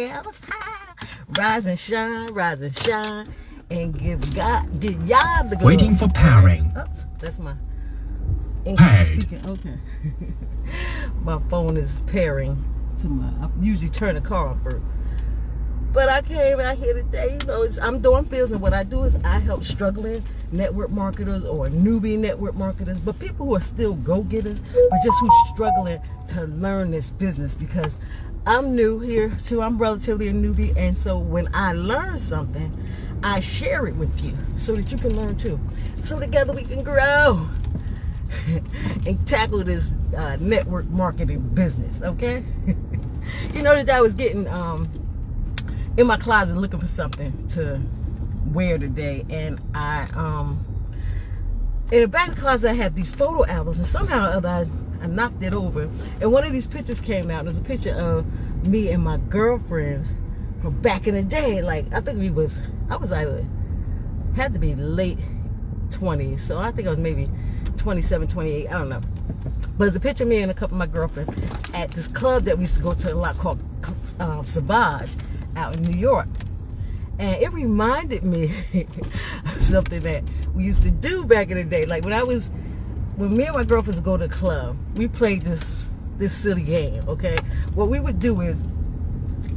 else. Rise and shine, and give y'all the glory. Waiting for pairing. Oops, that's my English speaking. Okay. My phone is pairing to my. I usually turn the car on first. But I came out here today, you know, I'm doing fields, and what I do is I help struggling network marketers or newbie network marketers, but people who are still go-getters, but just who's struggling to learn this business, because I'm new here too. I'm relatively a newbie, and so when I learn something, I share it with you so that you can learn too. So together we can grow and tackle this network marketing business, okay? You know that I was getting in my closet looking for something to wear today, and I in the back of the closet I had these photo albums, and somehow or other I knocked it over, and one of these pictures came out. There's a picture of me and my girlfriends from back in the day. Like, I think I was either, had to be late 20s, so I think I was maybe 27, 28, I don't know. But it's a picture of me and a couple of my girlfriends at this club that we used to go to a lot called Savage out in New York. And it reminded me of something that we used to do back in the day. Like when me and my girlfriends would go to the club, we played this silly game, okay? What we would do is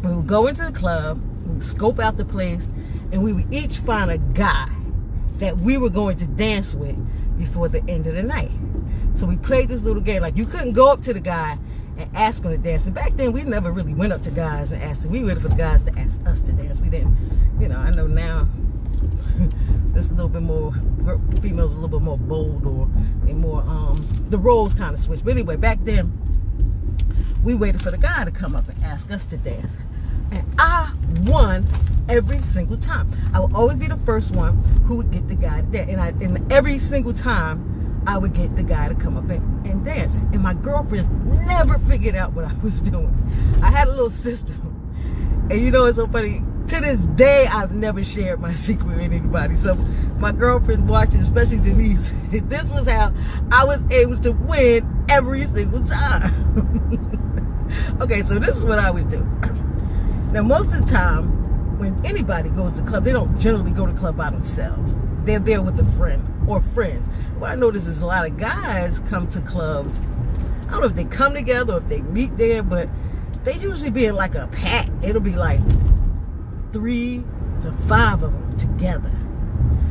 we would go into the club, we would scope out the place, and we would each find a guy that we were going to dance with before the end of the night. So we played this little game. Like, you couldn't go up to the guy and ask him to dance. And back then, we never really went up to guys and asked them. We waited for the guys to ask us to dance. We didn't, you know, I know now there's a little bit more, females a little bit more bold, or they more, the roles kind of switch. But anyway, back then, we waited for the guy to come up and ask us to dance. And I won every single time. I would always be the first one who would get the guy to dance. And every single time, I would get the guy to come up and dance. And my girlfriends never figured out what I was doing. I had a little system. And you know, it's so funny. To this day, I've never shared my secret with anybody. So my girlfriend watching, especially Denise, this was how I was able to win every single time. Okay, so this is what I would do. Now, most of the time, when anybody goes to the club, they don't generally go to the club by themselves. They're there with a friend or friends. What I notice is a lot of guys come to clubs. I don't know if they come together or if they meet there, but they usually be in like a pack. It'll be like 3 to 5 of them together.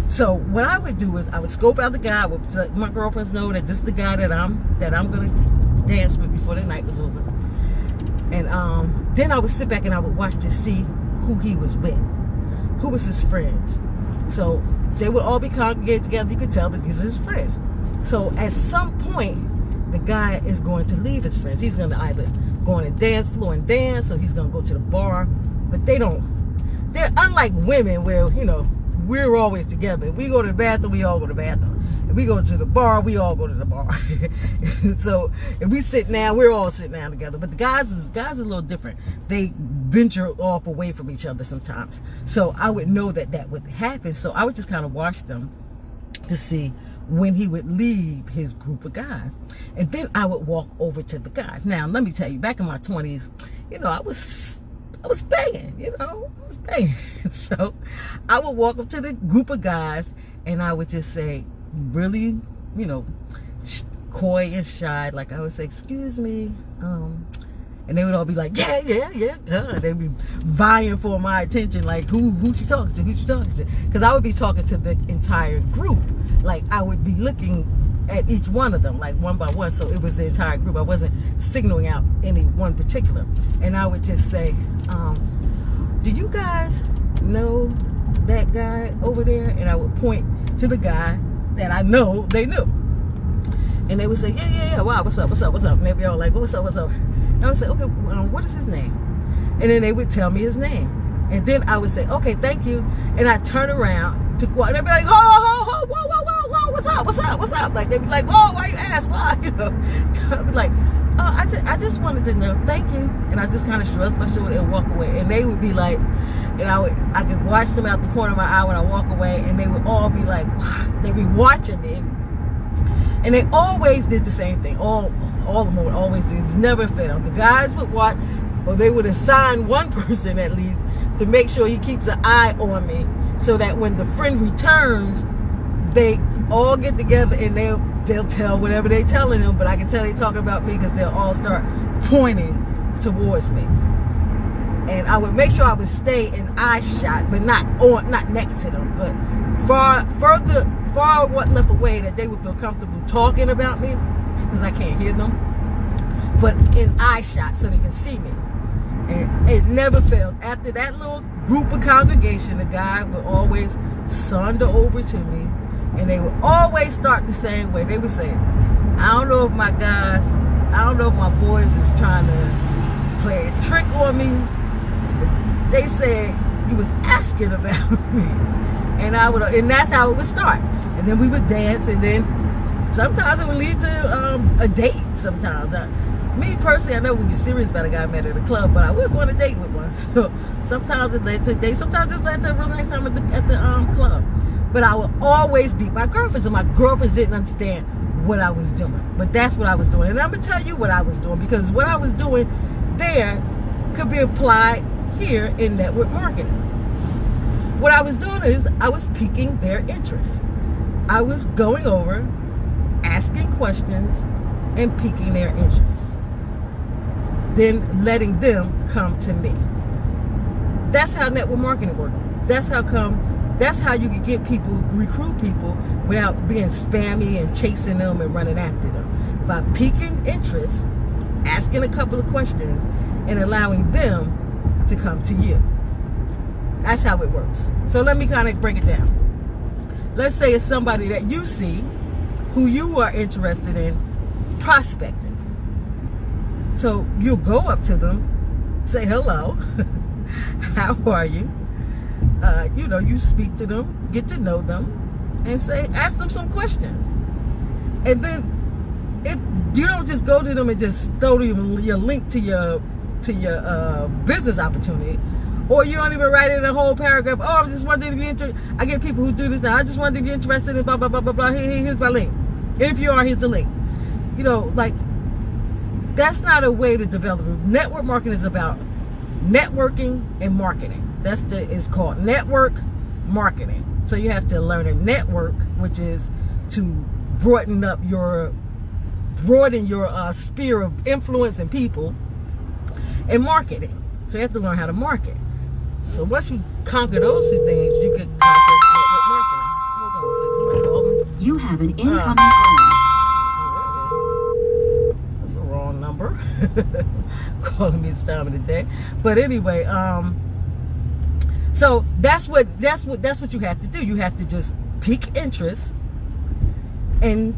So what I would do is I would scope out the guy. I would let my girlfriends know that this is the guy that I'm gonna dance with before the night was over. And then I would sit back and I would watch to see who he was with, who was his friends. So they would all be congregated together. You could tell that these are his friends. So at some point, the guy is going to leave his friends. He's going to either go on the dance floor and dance, or he's going to go to the bar. But they're unlike women where, you know, we're always together. If we go to the bathroom, we all go to the bathroom. If we go to the bar, we all go to the bar. So if we sit down, we're all sitting down together. But the guys are a little different. They venture off away from each other sometimes. So I would know that would happen. So I would just kind of watch them to see when he would leave his group of guys. And then I would walk over to the guys. Now, let me tell you, back in my 20s, you know, I was banging, you know, I was banging. So I would walk up to the group of guys and I would just say, really, you know, coy and shy, like I would say, excuse me, and they would all be like, yeah. They'd be vying for my attention, like, who she talking to, because I would be talking to the entire group. Like, I would be looking at each one of them, like one by one, so it was the entire group. I wasn't signaling out any one particular. And I would just say, do you guys know that guy over there? And I would point to the guy that I know they knew. And they would say, yeah, wow, what's up? And they'd be all like, what's up? And I would say, okay, what is his name? And then they would tell me his name. And then I would say, okay, thank you. And I'd turn around to walk, and they'd be like, whoa, what's up? Like, they'd be like, whoa, why you ask? Why? You know, I'd be like, I just wanted to know, thank you. And I just kind of shrug my shoulder and walk away. And they would be like, and I could watch them out the corner of my eye when I walk away, and they would all be like, they'd be watching me. And they always did the same thing. All of them would always do. It's never failed. The guys would watch. or they would assign one person at least to make sure he keeps an eye on me, so that when the friend returns, they all get together and they'll tell whatever they're telling them, but I can tell they're talking about me because they'll all start pointing towards me. And I would make sure I would stay in eye shot, but not next to them, but far left away that they would feel comfortable talking about me, because I can't hear them, but in eye shot so they can see me. And it never fails. After that little group of congregation, the guy would always saunter over to me, and they would always start the same way. They would say, I don't know if my boys is trying to play a trick on me, but they said he was asking about me. And that's how it would start. And then we would dance, and then sometimes it would lead to a date sometimes. Me personally, I know we get serious about a guy I met at a club, but I would go on a date with one. So sometimes it led to a date, sometimes it led to a real nice time at the club. But I would always beat my girlfriends, and my girlfriends didn't understand what I was doing. But that's what I was doing. And I'm going to tell you what I was doing, because what I was doing there could be applied here in network marketing. What I was doing is I was piquing their interest. I was going over, asking questions, and piquing their interest. Then letting them come to me. That's how network marketing works. That's how you can get people, recruit people without being spammy and chasing them and running after them. By piquing interest, asking a couple of questions, and allowing them to come to you. That's how it works. So let me kind of break it down. Let's say it's somebody that you see who you are interested in prospecting. So you'll go up to them, say hello, how are you? You speak to them, get to know them, and ask them some questions. And then if you don't just go to them and just throw them your link to your business opportunity, or you don't even write it in a whole paragraph. Oh, I just wondering if you're interested. I get people who do this now. I just wondered if you're interested in blah, blah, blah, blah, blah. Here's my link. And if you are, here's the link. That's not a way to develop. Network marketing is about networking and marketing. It's called network marketing. So you have to learn a network, which is to broaden your sphere of influence and people, and marketing. So you have to learn how to market. So once you conquer those two things, you can conquer network marketing. Hold on a second, somebody called me. You have an incoming call. That's a wrong number. Calling me this time of the day. But anyway, so that's what you have to do. You have to just pique interest and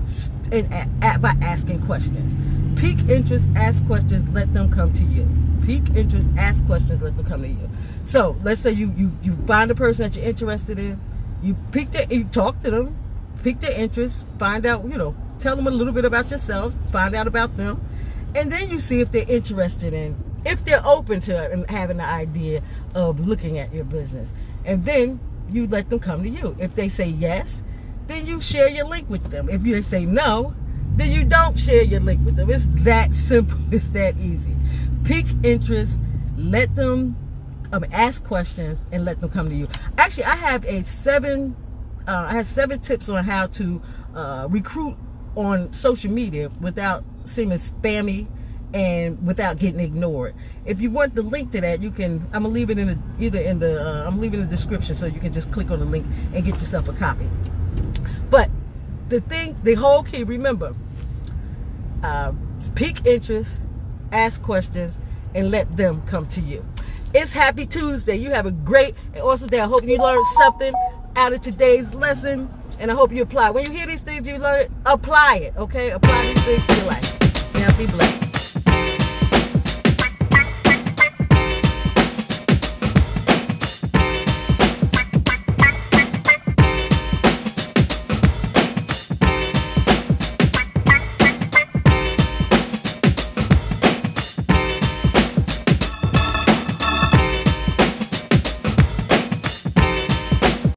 by asking questions. Pique interest, ask questions, let them come to you. Pique interest, ask questions, let them come to you. So let's say you find a person that you're interested in, you talk to them, pique their interest, find out, tell them a little bit about yourself, find out about them, and then you see if they're interested in, if they're open to having the idea of looking at your business. And then you let them come to you. If they say yes, then you share your link with them. If they say no, then you don't share your link with them. It's that simple. It's that easy. Pique interest, let them ask questions, and let them come to you. Actually, I have seven tips on how to recruit on social media without seeming spammy and without getting ignored. If you want the link to that, you can. I'm gonna leave it I'm leaving the description, so you can just click on the link and get yourself a copy. But the whole key, remember, pique interest, ask questions, and let them come to you. It's Happy Tuesday. You have a great and awesome day. I hope you learned something out of today's lesson, and I hope you apply. When you hear these things, you learn it, apply it, okay? Apply these things to your life. Now be blessed.